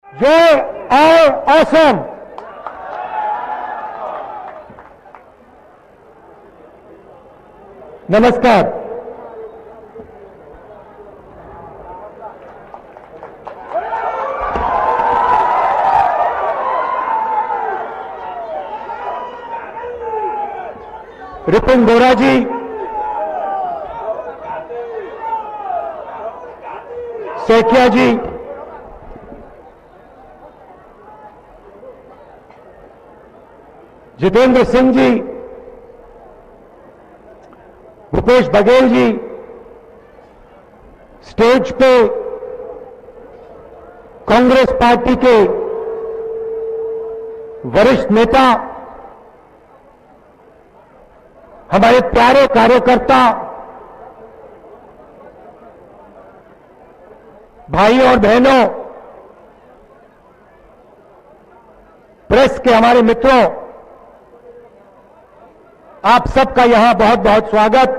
Joy or awesome. नमस्कार। रिपुन बोरा जी, सेठिया जी, Jitendra Singh ji, Bhupesh Baghel ji, stage पे Congress party के वरिष्ठ नेता, हमारे प्यारे कार्यकर्ता, भाइयों और बहनों, प्रेस के हमारे मित्रों, आप सबका यहां बहुत बहुत स्वागत।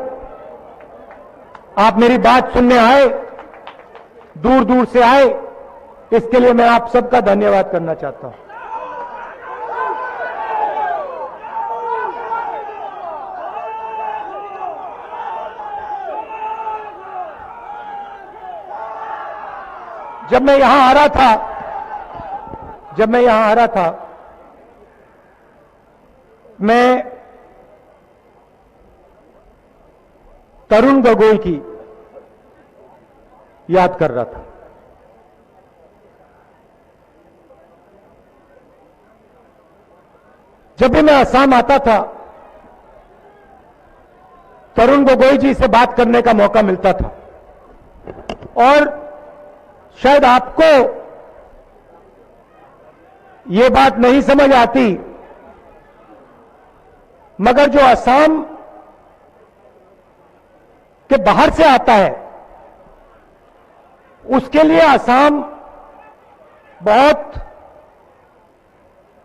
आप मेरी बात सुनने आए, दूर दूर से आए, इसके लिए मैं आप सबका धन्यवाद करना चाहता हूं। जब मैं यहां आ रहा था, मैं तरुण गोगोई की याद कर रहा था। जब भी मैं असम आता था, तरुण गोगोई जी से बात करने का मौका मिलता था। और शायद आपको ये बात नहीं समझ आती, मगर जो असम के बाहर से आता है, उसके लिए असम बहुत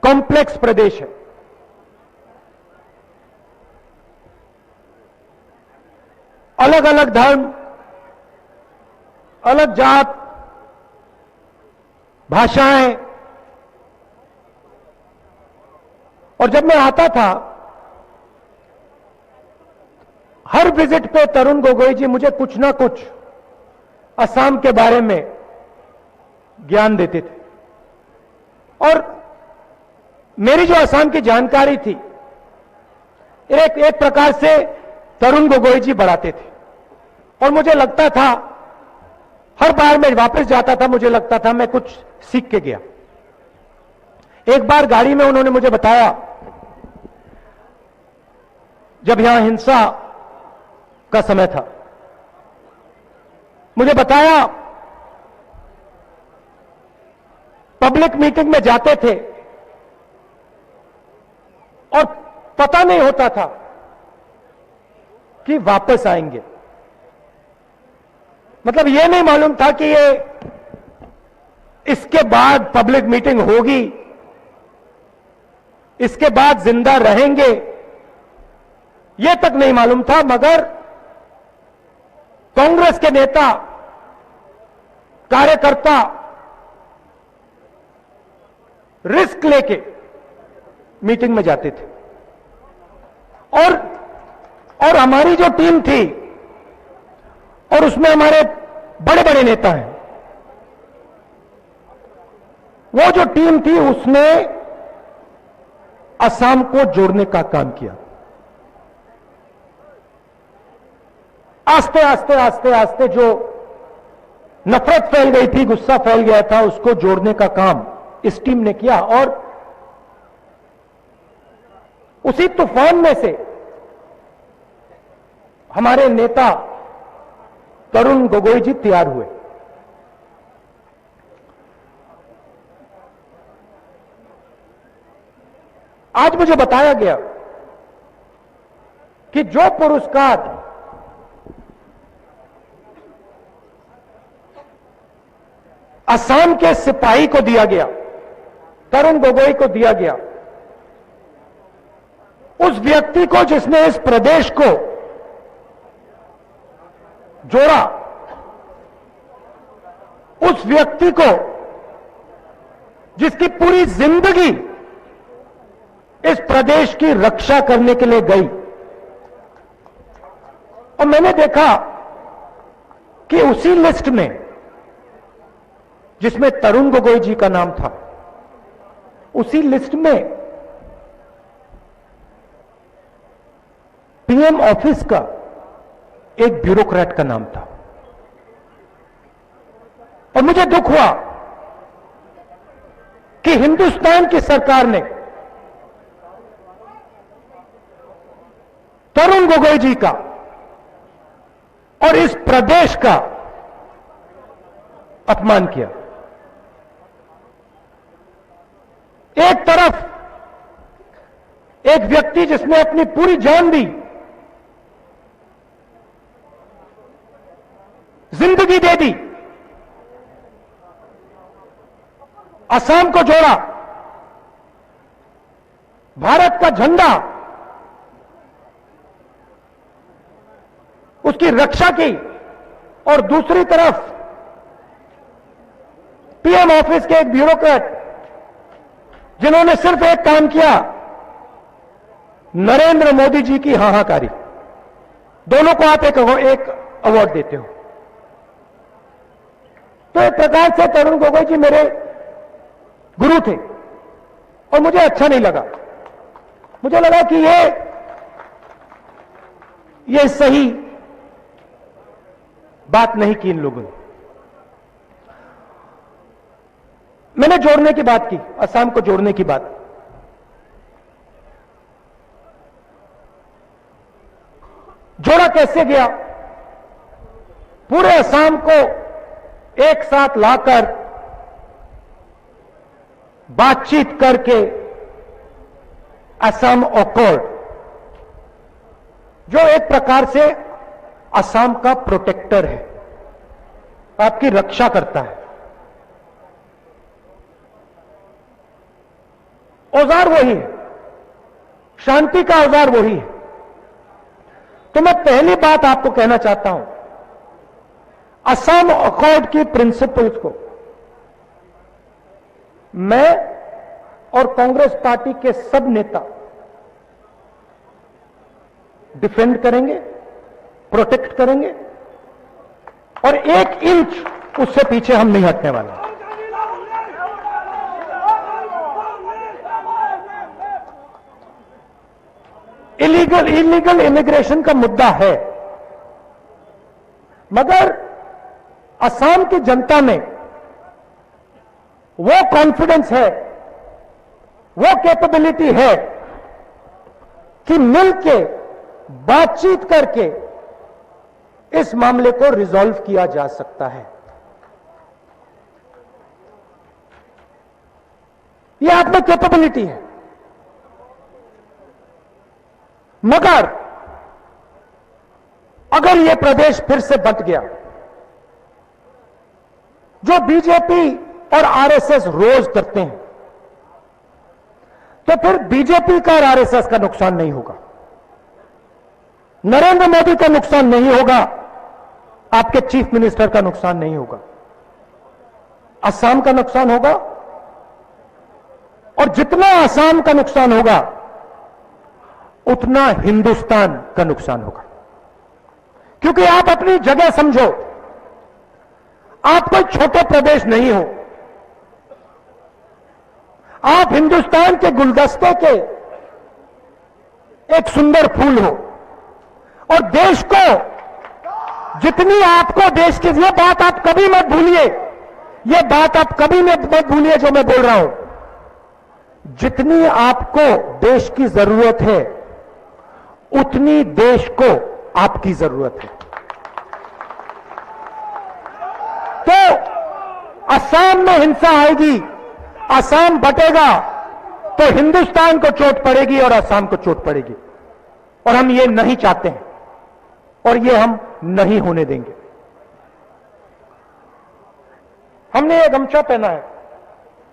कॉम्प्लेक्स प्रदेश है। अलग अलग धर्म, अलग जात, भाषाएं। और जब मैं आता था, हर विजिट पे तरुण गोगोई जी मुझे कुछ ना कुछ असम के बारे में ज्ञान देते थे। और मेरी जो असम की जानकारी थी, एक प्रकार से तरुण गोगोई जी बढ़ाते थे। और मुझे लगता था, हर बार मैं वापस जाता था, मुझे लगता था मैं कुछ सीख के गया। एक बार गाड़ी में उन्होंने मुझे बताया, जब यहां हिंसा का समय था, मुझे बताया पब्लिक मीटिंग में जाते थे और पता नहीं होता था कि वापस आएंगे। मतलब यह नहीं मालूम था कि ये इसके बाद पब्लिक मीटिंग होगी, इसके बाद जिंदा रहेंगे, यह तक नहीं मालूम था। मगर कांग्रेस के नेता, कार्यकर्ता रिस्क लेके मीटिंग में जाते थे। और हमारी जो टीम थी, और उसमें हमारे बड़े बड़े नेता हैं, वो जो टीम थी उसने असम को जोड़ने का काम किया। आस्ते आस्ते आस्ते आस्ते जो नफरत फैल गई थी, गुस्सा फैल गया था, उसको जोड़ने का काम इस टीम ने किया। और उसी तूफान में से हमारे नेता तरुण गोगोई जी तैयार हुए। आज मुझे बताया गया कि जो पुरस्कार असम के सिपाही को दिया गया, तरुण गोगोई को दिया गया, उस व्यक्ति को जिसने इस प्रदेश को जोड़ा, उस व्यक्ति को जिसकी पूरी जिंदगी इस प्रदेश की रक्षा करने के लिए गई, और मैंने देखा कि उसी लिस्ट में जिसमें तरुण गोगोई जी का नाम था, उसी लिस्ट में पीएम ऑफिस का एक ब्यूरोक्रेट का नाम था। और मुझे दुख हुआ कि हिंदुस्तान की सरकार ने तरुण गोगोई जी का और इस प्रदेश का अपमान किया। एक तरफ एक व्यक्ति जिसने अपनी पूरी जान दी, जिंदगी दे दी, असम को जोड़ा, भारत का झंडा, उसकी रक्षा की, और दूसरी तरफ पीएम ऑफिस के एक ब्यूरोक्रेट जिन्होंने सिर्फ एक काम किया, नरेंद्र मोदी जी की हाहाकारी। दोनों को आप एक अवार्ड देते हो। तो एक प्रकार से तरुण गोगोई जी मेरे गुरु थे और मुझे अच्छा नहीं लगा। मुझे लगा कि ये सही बात नहीं की इन लोगों ने। मैंने जोड़ने की बात की, असम को जोड़ने की बात। जोड़ा कैसे गया? पूरे असम को एक साथ लाकर बातचीत करके असम अकॉर्ड, जो एक प्रकार से असम का प्रोटेक्टर है, आपकी रक्षा करता है। औजार वही है, शांति का औजार वही है। तो मैं पहली बात आपको कहना चाहता हूं, असम अकॉर्ड की प्रिंसिपल्स को मैं और कांग्रेस पार्टी के सब नेता डिफेंड करेंगे, प्रोटेक्ट करेंगे, और 1 इंच उससे पीछे हम नहीं हटने वाले। इलीगल इमिग्रेशन का मुद्दा है, मगर असम की जनता में वो कॉन्फिडेंस है, वो कैपेबिलिटी है कि मिलके बातचीत करके इस मामले को रिजॉल्व किया जा सकता है। यह आप में कैपेबिलिटी है। मगर अगर यह प्रदेश फिर से बंट गया, जो बीजेपी और आरएसएस रोज करते हैं, तो फिर बीजेपी का और आरएसएस का नुकसान नहीं होगा, नरेंद्र मोदी का नुकसान नहीं होगा, आपके चीफ मिनिस्टर का नुकसान नहीं होगा, असम का नुकसान होगा। और जितना असम का नुकसान होगा उतना हिंदुस्तान का नुकसान होगा। क्योंकि आप अपनी जगह समझो, आप कोई छोटे प्रदेश नहीं हो, आप हिंदुस्तान के गुलदस्ते के एक सुंदर फूल हो, और देश को जितनी आपको देश की, ये बात आप कभी मत भूलिए, ये बात आप कभी मत भूलिए जो मैं बोल रहा हूं, जितनी आपको देश की जरूरत है उतनी देश को आपकी जरूरत है। तो असम में हिंसा आएगी, असम बटेगा तो हिंदुस्तान को चोट पड़ेगी और असम को चोट पड़ेगी, और हम ये नहीं चाहते हैं और ये हम नहीं होने देंगे। हमने ये गमछा पहना है,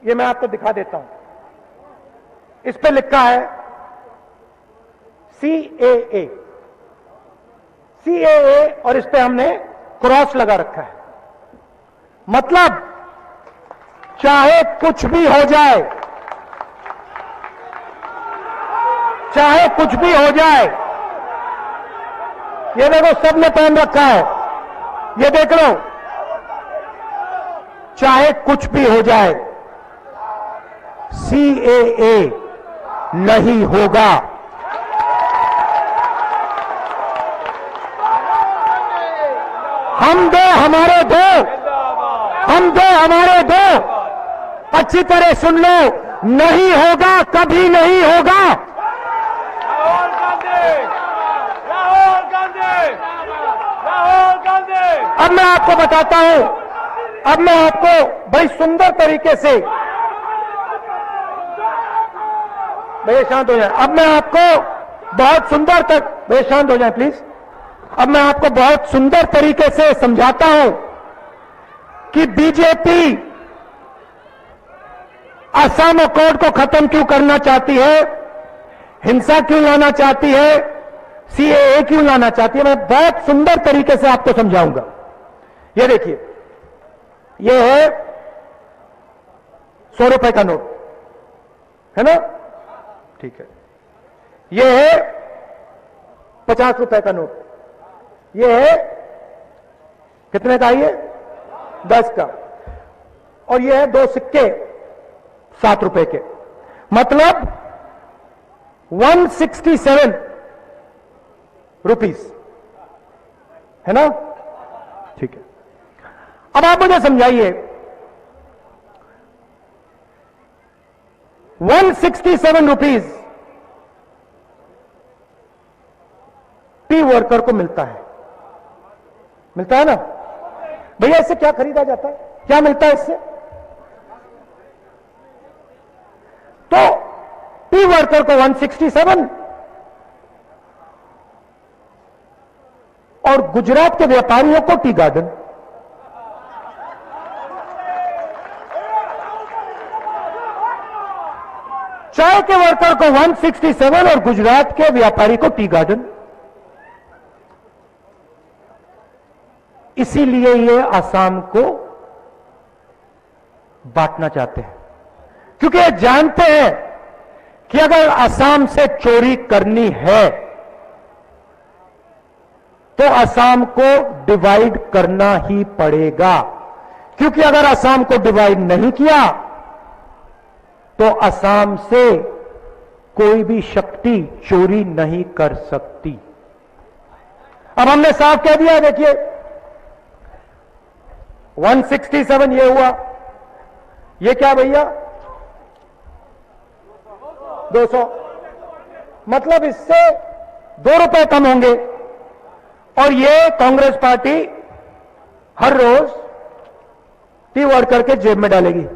ये मैं आपको दिखा देता हूं। इस पे लिखा है CAA, और इस पे हमने क्रॉस लगा रखा है। मतलब चाहे कुछ भी हो जाए, चाहे कुछ भी हो जाए, ये देखो सबने पहन रखा है, ये देख लो, चाहे कुछ भी हो जाए सीएए नहीं होगा। हम दो हमारे दो, हम दो हमारे दो, अच्छी तरह सुन लो, नहीं होगा, कभी नहीं होगा। राहुल गांधी, राहुल गांधी, राहुल गांधी। अब मैं आपको बताता हूं, अब मैं आपको बड़ी सुंदर तरीके से, भैया शांत हो जाए, अब मैं आपको बहुत सुंदर तक, भैया शांत हो जाए प्लीज, अब मैं आपको बहुत सुंदर तरीके से समझाता हूं कि बीजेपी असम अकॉर्ड को खत्म क्यों करना चाहती है, हिंसा क्यों लाना चाहती है, सीएए क्यों लाना चाहती है। मैं बहुत सुंदर तरीके से आपको समझाऊंगा। ये देखिए, ये है 100 रुपए का नोट, है ना, ठीक है। ये है 50 रुपए का नोट, ये है कितने का, ये 10 का, और ये है 2 सिक्के 7 रुपए के, मतलब 167 रुपीस, है ना, ठीक है। अब आप मुझे समझाइए, 167 रुपीस टी वर्कर को मिलता है, मिलता है ना भैया, इससे क्या खरीदा जाता है, क्या मिलता है इससे? तो टी वर्कर को 167 और गुजरात के व्यापारियों को टी गार्डन। चाय के वर्कर को 167 और गुजरात के व्यापारी को टी गार्डन। इसीलिए ये आसाम को बांटना चाहते हैं, क्योंकि ये जानते हैं कि अगर आसाम से चोरी करनी है तो आसाम को डिवाइड करना ही पड़ेगा, क्योंकि अगर आसाम को डिवाइड नहीं किया तो आसाम से कोई भी शक्ति चोरी नहीं कर सकती। अब हमने साफ कह दिया, देखिए 167 ये हुआ, ये क्या भैया 200, मतलब इससे 2 रुपए कम होंगे, और ये कांग्रेस पार्टी हर रोज टी वर्कर के जेब में डालेगी,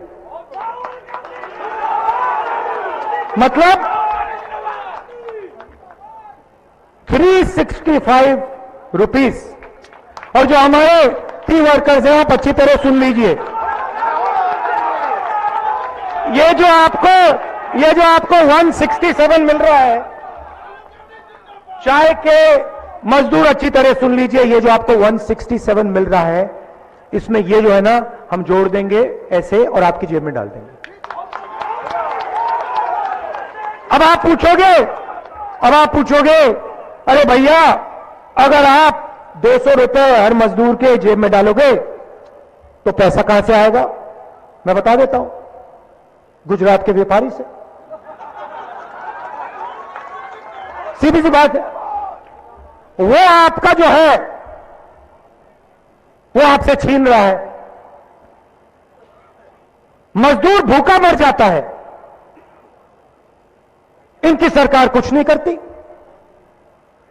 मतलब 365 रुपीस। और जो हमारे टी वर्कर्स हैं, आप अच्छी तरह सुन लीजिए, ये जो आपको 167 मिल रहा है, चाय के मजदूर अच्छी तरह सुन लीजिए, ये जो आपको 167 मिल रहा है, इसमें ये जो है ना हम जोड़ देंगे ऐसे और आपकी जेब में डाल देंगे। अब आप पूछोगे अरे भैया, अगर आप 200 रुपए हर मजदूर के जेब में डालोगे तो पैसा कहां से आएगा? मैं बता देता हूं, गुजरात के व्यापारी से। सीधी सी बात है, वो आपका जो है वो आपसे छीन रहा है। मजदूर भूखा मर जाता है, इनकी सरकार कुछ नहीं करती।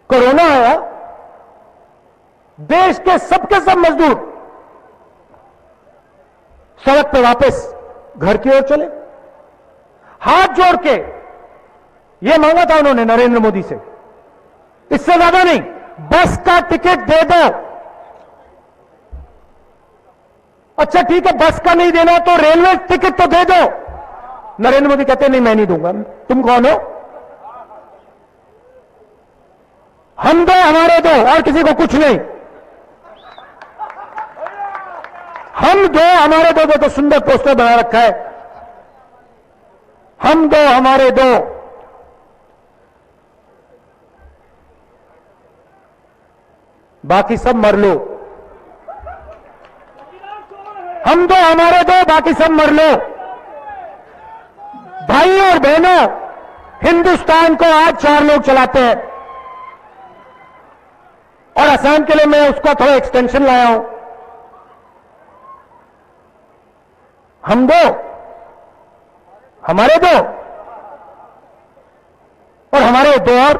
कोरोना आया, देश के सबके सब मजदूर सड़क पे वापस घर की ओर चले, हाथ जोड़ के ये मांगा था उन्होंने नरेंद्र मोदी से, इससे ज्यादा नहीं, बस का टिकट दे दो। अच्छा ठीक है, बस का नहीं देना तो रेलवे टिकट तो दे दो। नरेंद्र मोदी कहते नहीं, मैं नहीं दूंगा। तुम कौन हो? हम दो हमारे दो, और किसी को कुछ नहीं। हम दो हमारे दो, तो सुंदर पोस्टर बना रखा है, हम दो हमारे दो। बाकी सब मर लो। हम दो हमारे दो, बाकी सब मर लो। भाइयों और बहनों, हिंदुस्तान को आज 4 लोग चलाते हैं और असम के लिए मैं उसका थोड़ा एक्सटेंशन लाया हूं। हम दो हमारे दो और हमारे दो और